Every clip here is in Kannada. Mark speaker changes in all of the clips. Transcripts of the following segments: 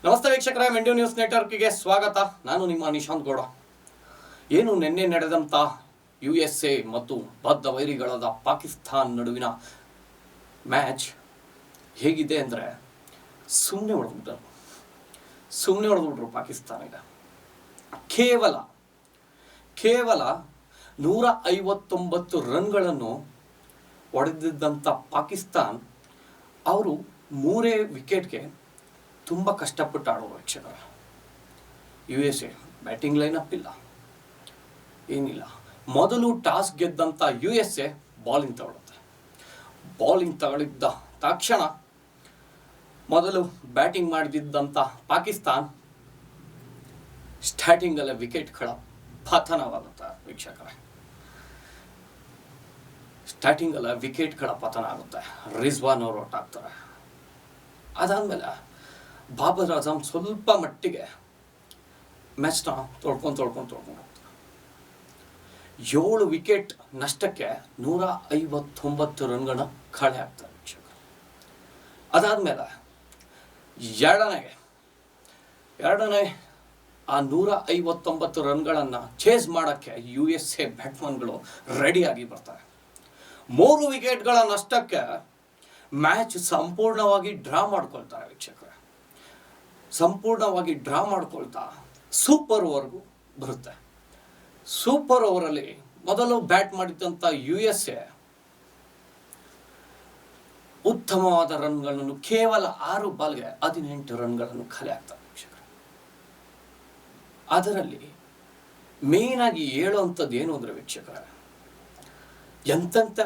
Speaker 1: ನಮಸ್ತೆ ವೀಕ್ಷಕರೇ, ಮೆಂಡ್ಯೂ ನ್ಯೂಸ್ ನೆಟ್ವರ್ಕ್ಗೆ ಸ್ವಾಗತ. ನಾನು ನಿಮ್ಮ ನಿಶಾಂತ್ ಗೌಡ. ಏನು ನಿನ್ನೆ ನಡೆದಂಥ USA ಮತ್ತು ಬದ್ಧ ವೈರಿಗಳಾದ ಪಾಕಿಸ್ತಾನ್ ನಡುವಿನ ಮ್ಯಾಚ್ ಹೇಗಿದೆ ಅಂದರೆ ಸುಮ್ಮನೆ ಹೊಡೆದ್ಬಿಟ್ರು ಪಾಕಿಸ್ತಾನಿಗೆ. ಕೇವಲ 159 ರನ್ಗಳನ್ನು ಹೊಡೆದಿದ್ದಂಥ ಪಾಕಿಸ್ತಾನ್ ಅವರು 3 ವಿಕೆಟ್ಗೆ ತುಂಬ ಕಷ್ಟಪಟ್ಟು ಆಡುವ ವೀಕ್ಷಕರ. USA ಬ್ಯಾಟಿಂಗ್ ಲೈನಪ್ ಇಲ್ಲ, ಏನಿಲ್ಲ. ಮೊದಲು ಟಾಸ್ ಗೆದ್ದಂಥ USA ಬಾಲಿಂಗ್ ತಗೊಳುತ್ತೆ. ಬಾಲಿಂಗ್ ತಗೊಳಿದ್ದ ತಕ್ಷಣ ಮೊದಲು ಬ್ಯಾಟಿಂಗ್ ಮಾಡಿದ್ದಂಥ ಪಾಕಿಸ್ತಾನ್ ಸ್ಟಾರ್ಟಿಂಗಲ್ಲೇ ವಿಕೆಟ್ಗಳ ಪತನವಾಗುತ್ತೆ ವೀಕ್ಷಕರೇ. ಸ್ಟಾರ್ಟಿಂಗಲ್ಲ ವಿಕೆಟ್ಗಳ ಪತನ ಆಗುತ್ತೆ. ರಿಜ್ವಾನ್ ಅವರು ಔಟ್ ಆಗ್ತಾರೆ. ಅದಾದಮೇಲೆ ಬಾಬರ್ ಆಜಮ್ ಸ್ವಲ್ಪ ಮಟ್ಟಿಗೆ ಮ್ಯಾಚ್ನ ತೊಳ್ಕೊಂಡು ಹೋಗ್ತಾರೆ. 7 ವಿಕೆಟ್ ನಷ್ಟಕ್ಕೆ 159 ರನ್ಗಳನ್ನ ಕಳೆ ಆಗ್ತಾರೆ ವೀಕ್ಷಕರು. ಅದಾದಮೇಲೆ ಎರಡನೇ ಆ 159 ರನ್ಗಳನ್ನು ಚೇಸ್ ಮಾಡೋಕ್ಕೆ USA ಬ್ಯಾಟ್ಮನ್ಗಳು ರೆಡಿಯಾಗಿ ಬರ್ತಾರೆ. 3 ವಿಕೆಟ್ಗಳ ನಷ್ಟಕ್ಕೆ ಮ್ಯಾಚ್ ಸಂಪೂರ್ಣವಾಗಿ ಡ್ರಾ ಮಾಡ್ಕೊಳ್ತಾರೆ ವೀಕ್ಷಕರೇ. ಸಂಪೂರ್ಣವಾಗಿ ಡ್ರಾ ಮಾಡ್ಕೊಳ್ತಾ ಸೂಪರ್ ಓವರ್ಗೂ ಬರುತ್ತೆ. ಸೂಪರ್ ಓವರಲ್ಲಿ ಮೊದಲು ಬ್ಯಾಟ್ ಮಾಡಿದ್ದಂಥ USA ಉತ್ತಮವಾದ ರನ್ಗಳನ್ನು ಕೇವಲ 6 ಬಾಲ್ಗೆ 18 ರನ್ಗಳನ್ನು ಕಲೆ ಆಗ್ತಾರೆ ವೀಕ್ಷಕರೇ. ಅದರಲ್ಲಿ ಮೇನ್ ಆಗಿ ಹೇಳುವಂಥದ್ದು ಏನು ಅಂದರೆ ವೀಕ್ಷಕರೇ, ಎಂತೆಂಥ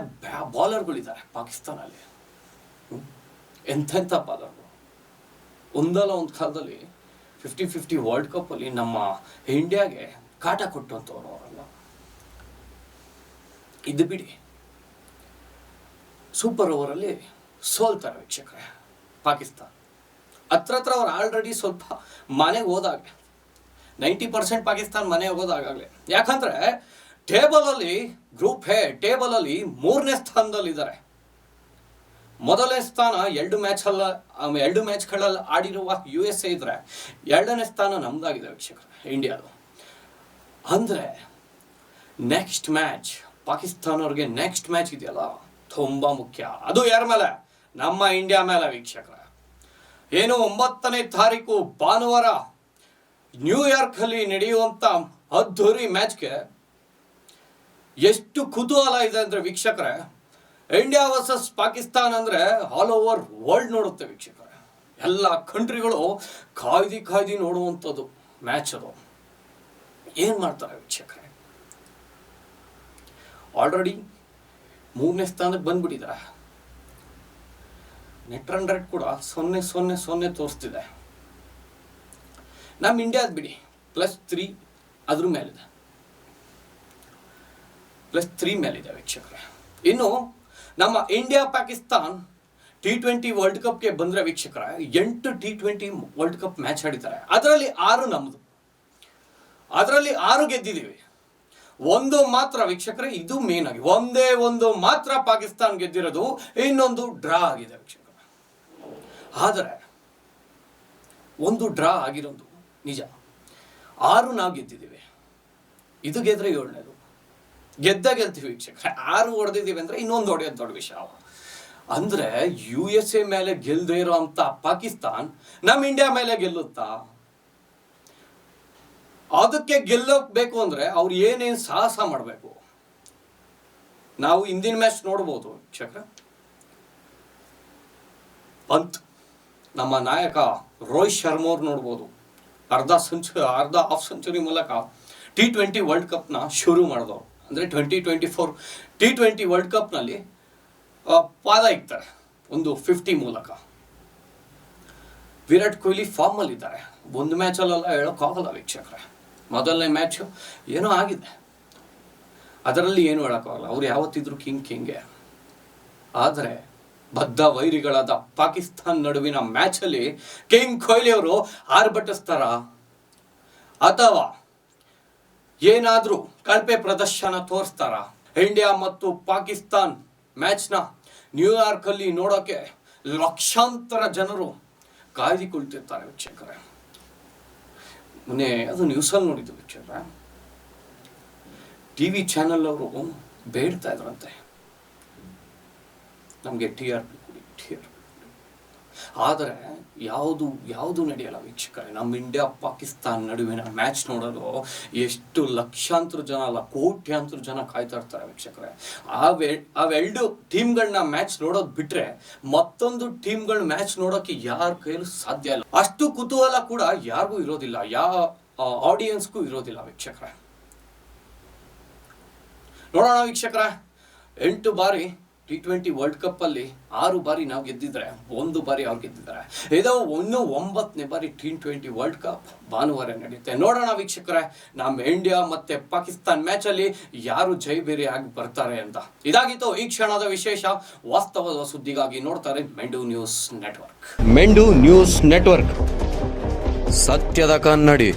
Speaker 1: ಬಾಲರ್ಗಳಿದ್ದಾರೆ ಪಾಕಿಸ್ತಾನಲ್ಲಿ. ಎಂತೆಂಥ ಬಾಲರ್ಗಳು ಒಂದಲ್ಲ ಒಂದು ಕಾಲದಲ್ಲಿ 50-50 ವರ್ಲ್ಡ್ ಕಪ್ಪಲ್ಲಿ ನಮ್ಮ ಇಂಡಿಯಾಗೆ ಕಾಟ ಕೊಟ್ಟಂಥವ್ರು ಅವರೆಲ್ಲ. ಇದು ಬಿಡಿ, ಸೂಪರ್ ಓವರಲ್ಲಿ ಸೋಲ್ತಾರೆ ವೀಕ್ಷಕರೇ ಪಾಕಿಸ್ತಾನ. ಹತ್ರ ಅವ್ರು ಆಲ್ರೆಡಿ ಸ್ವಲ್ಪ ಮನೆಗೆ ಹೋದಾಗ 90% ಪಾಕಿಸ್ತಾನ ಮನೆಗೆ ಹೋದಾಗಲೇ. ಯಾಕಂದರೆ ಟೇಬಲಲ್ಲಿ ಗ್ರೂಪ್ ಎ ಟೇಬಲಲ್ಲಿ 3ನೇ ಸ್ಥಾನದಲ್ಲಿದ್ದಾರೆ. ಮೊದಲನೇ ಸ್ಥಾನ 2 ಮ್ಯಾಚ್ಗಳಲ್ಲಿ ಆಡಿರುವ USA ಇದ್ರೆ 2ನೇ ಸ್ಥಾನ ನಮ್ದಾಗಿದೆ ವೀಕ್ಷಕರೇ, ಇಂಡಿಯಾದು. ಅಂದರೆ ನೆಕ್ಸ್ಟ್ ಮ್ಯಾಚ್ ಪಾಕಿಸ್ತಾನವ್ರಿಗೆ ನೆಕ್ಸ್ಟ್ ಮ್ಯಾಚ್ ಇದೆಯಲ್ಲ ತುಂಬ ಮುಖ್ಯ. ಅದು ಯಾರ ಮೇಲೆ? ನಮ್ಮ ಇಂಡಿಯಾ ಮೇಲೆ ವೀಕ್ಷಕರೇ. ಏನು 9ನೇ ತಾರೀಕು ಭಾನುವಾರ ನ್ಯೂಯಾರ್ಕಲ್ಲಿ ನಡೆಯುವಂಥ ಅದ್ಧೂರಿ ಮ್ಯಾಚ್ಗೆ ಎಷ್ಟು ಕುತೂಹಲ ಇದೆ ಅಂದರೆ ವೀಕ್ಷಕರೇ, ಇಂಡಿಯಾ ವರ್ಸಸ್ ಪಾಕಿಸ್ತಾನ್ ಅಂದರೆ ಆಲ್ ಓವರ್ ವರ್ಲ್ಡ್ ನೋಡುತ್ತೆ ವೀಕ್ಷಕರೇ. ಎಲ್ಲ ಕಂಟ್ರಿಗಳು ಕಾಯ್ದು ನೋಡುವಂಥದ್ದು ಮ್ಯಾಚ್ ಅದು. ಏನು ಮಾಡ್ತಾರೆ ವೀಕ್ಷಕರೇ, ಆಲ್ರೆಡಿ 3ನೇ ಸ್ಥಾನಕ್ಕೆ ಬಂದ್ಬಿಟ್ಟಿದ್ದಾರೆ. ನೆಟ್ ರನ್ ರೇಟ್ ಕೂಡ 0-0-0 ತೋರಿಸ್ತಿದೆ. ನಮ್ಮ ಇಂಡಿಯಾದ ಬಿಡಿ +3 ಅದ್ರ ಮೇಲಿದೆ, +3 ಮೇಲಿದೆ ವೀಕ್ಷಕರೇ. ಇನ್ನು ನಮ್ಮ ಇಂಡಿಯಾ ಪಾಕಿಸ್ತಾನ್ T20 ವರ್ಲ್ಡ್ ಕಪ್ಗೆ ಬಂದರೆ ವೀಕ್ಷಕರೇ 8 T20 ವರ್ಲ್ಡ್ ಕಪ್ ಮ್ಯಾಚ್ ಆಡಿದ್ದಾರೆ. ಅದರಲ್ಲಿ 6 ನಮ್ಮದು, ಅದರಲ್ಲಿ 6 ಗೆದ್ದಿದ್ದೀವಿ. ಒಂದು ಮಾತ್ರ ವೀಕ್ಷಕರೇ, ಇದು ಮೇನ್ ಆಗಿ ಒಂದು ಮಾತ್ರ ಪಾಕಿಸ್ತಾನ್ ಗೆದ್ದಿರೋದು, ಇನ್ನೊಂದು ಡ್ರಾ ಆಗಿದೆ ವೀಕ್ಷಕರೇ. ಆದರೆ ಒಂದು ಡ್ರಾ ಆಗಿರೋದು ನಿಜ, 6 ನಾವು ಗೆದ್ದಿದ್ದೀವಿ. ಇದು ಗೆದ್ರೆ 7ನೇದು. ಗೆಲ್ತೀವಿ ವೀಕ್ಷಕರೇ. 6 ಹೊಡೆದಿದ್ದೀವಿ ಅಂದರೆ ಇನ್ನೊಂದು ಹೊಡೆಯೋದು ದೊಡ್ಡ ವಿಷಯ. ಅಂದರೆ USA ಮೇಲೆ ಗೆಲ್ಲದೆ ಇರೋಂಥ ಪಾಕಿಸ್ತಾನ್ ನಮ್ಮ ಇಂಡಿಯಾ ಮೇಲೆ ಗೆಲ್ಲುತ್ತಾ? ಅದಕ್ಕೆ ಗೆಲ್ಲಬೇಕು ಅಂದರೆ ಅವ್ರು ಏನೇನು ಸಾಹಸ ಮಾಡಬೇಕು. ನಾವು ಇಂದಿನ ಮ್ಯಾಚ್ ನೋಡ್ಬೋದು ವೀಕ್ಷಕರೇ. ಪಂತ್ ನಮ್ಮ ನಾಯಕ ರೋಹಿತ್ ಶರ್ಮಾ ಅವ್ರು ನೋಡ್ಬೋದು, ಅರ್ಧ ಹಾಫ್ ಸೆಂಚುರಿ ಮೂಲಕ T20 ವರ್ಲ್ಡ್ ಕಪ್ನ ಶುರು ಮಾಡಿದವರು. ಅಂದರೆ 2024 T20 ವರ್ಲ್ಡ್ ಕಪ್ನಲ್ಲಿ ಪಾದ ಇಕ್ತಾರೆ ಒಂದು 50 ಮೂಲಕ. ವಿರಾಟ್ ಕೊಹ್ಲಿ ಫಾರ್ಮಲ್ಲಿದ್ದಾರೆ. ಒಂದು ಮ್ಯಾಚಲ್ಲೆಲ್ಲ ಹೇಳೋಕ್ಕಾಗಲ್ಲ ವೀಕ್ಷಕರೇ. ಮೊದಲನೇ ಮ್ಯಾಚು ಏನೋ ಆಗಿದೆ, ಅದರಲ್ಲಿ ಏನು ಹೇಳೋಕ್ಕಾಗಲ್ಲ. ಅವ್ರು ಯಾವತ್ತಿದ್ರು ಕಿಂಗೆ. ಆದರೆ ಬದ್ಧ ವೈರಿಗಳಾದ ಪಾಕಿಸ್ತಾನ್ ನಡುವಿನ ಮ್ಯಾಚಲ್ಲಿ ಕಿಂಗ್ ಕೊಹ್ಲಿ ಅವರು ಆರ್ಭಟಿಸ್ತಾರ ಅಥವಾ ಏನಾದರೂ ಕಳಪೆ ಪ್ರದರ್ಶನ ತೋರಿಸ್ತಾರ? ಇಂಡಿಯಾ ಮತ್ತು ಪಾಕಿಸ್ತಾನ್ ಮ್ಯಾಚ್ನ ನ್ಯೂಯಾರ್ಕಲ್ಲಿ ನೋಡೋಕ್ಕೆ ಲಕ್ಷಾಂತರ ಜನರು ಕಾಯ್ದುಕೊಳ್ತಿರ್ತಾರೆ ವೀಕ್ಷಕರೇ. ಮೊನ್ನೆ ಅದು ನ್ಯೂಸಲ್ಲಿ ನೋಡಿದ್ದು ವೀಕ್ಷಕರ, ಟಿ ವಿ ಚಾನಲ್ ಅವರು ಬೇಡ್ತಾ ಇದ್ರಂತೆ, ನಮಗೆ TRP ಕೊಡಿ, TRP. ಆದರೆ ಯಾವುದು ನಡೆಯಲ್ಲ ವೀಕ್ಷಕರೇ. ನಮ್ಮ ಇಂಡಿಯಾ ಪಾಕಿಸ್ತಾನ ನಡುವಿನ ಮ್ಯಾಚ್ ನೋಡೋದು ಎಷ್ಟು ಲಕ್ಷಾಂತರ ಜನ ಅಲ್ಲ, ಕೋಟ್ಯಾಂತರ ಜನ ಕಾಯ್ತಾ ಇರ್ತಾರೆ ವೀಕ್ಷಕರೇ. ಅವೆರಡು ಟೀಮ್ಗಳನ್ನ ಮ್ಯಾಚ್ ನೋಡೋದು ಬಿಟ್ರೆ ಮತ್ತೊಂದು ಟೀಮ್ಗಳ ಮ್ಯಾಚ್ ನೋಡೋಕೆ ಯಾರ ಕೈಯಲ್ಲೂ ಸಾಧ್ಯ ಇಲ್ಲ. ಅಷ್ಟು ಕುತೂಹಲ ಕೂಡ ಯಾರಿಗೂ ಇರೋದಿಲ್ಲ, ಯಾವ ಆಡಿಯನ್ಸ್ಗೂ ಇರೋದಿಲ್ಲ ವೀಕ್ಷಕರೇ. ನೋಡೋಣ ವೀಕ್ಷಕರೇ, 8 ಬಾರಿ T20 ವರ್ಲ್ಡ್ ಕಪ್ ಅಲ್ಲಿ 6 ಬಾರಿ ನಾವು ಗೆದ್ದಿದ್ರೆ 1 ಬಾರಿ ಅವ್ರು ಗೆದ್ದಿದ್ದಾರೆ. ಇದು 9ನೇ ಬಾರಿ T20 ವರ್ಲ್ಡ್ ಕಪ್ ಭಾನುವಾರ ನಡೆಯುತ್ತೆ. ನೋಡೋಣ ವೀಕ್ಷಕರೇ, ನಮ್ಮ ಇಂಡಿಯಾ ಮತ್ತೆ ಪಾಕಿಸ್ತಾನ್ ಮ್ಯಾಚ್ ಅಲ್ಲಿ ಯಾರು ಜೈಬೇರಿ ಆಗಿ ಬರ್ತಾರೆ ಅಂತ. ಇದಾಗಿತ್ತು ಈ ಕ್ಷಣದ ವಿಶೇಷ. ವಾಸ್ತವದ ಸುದ್ದಿಗಾಗಿ ನೋಡ್ತಾರೆ ಮೆಂಡು ನ್ಯೂಸ್ ನೆಟ್ವರ್ಕ್.
Speaker 2: ಮೆಂಡು ನ್ಯೂಸ್ ನೆಟ್ವರ್ಕ್, ಸತ್ಯದ ಕನ್ನಡಿ.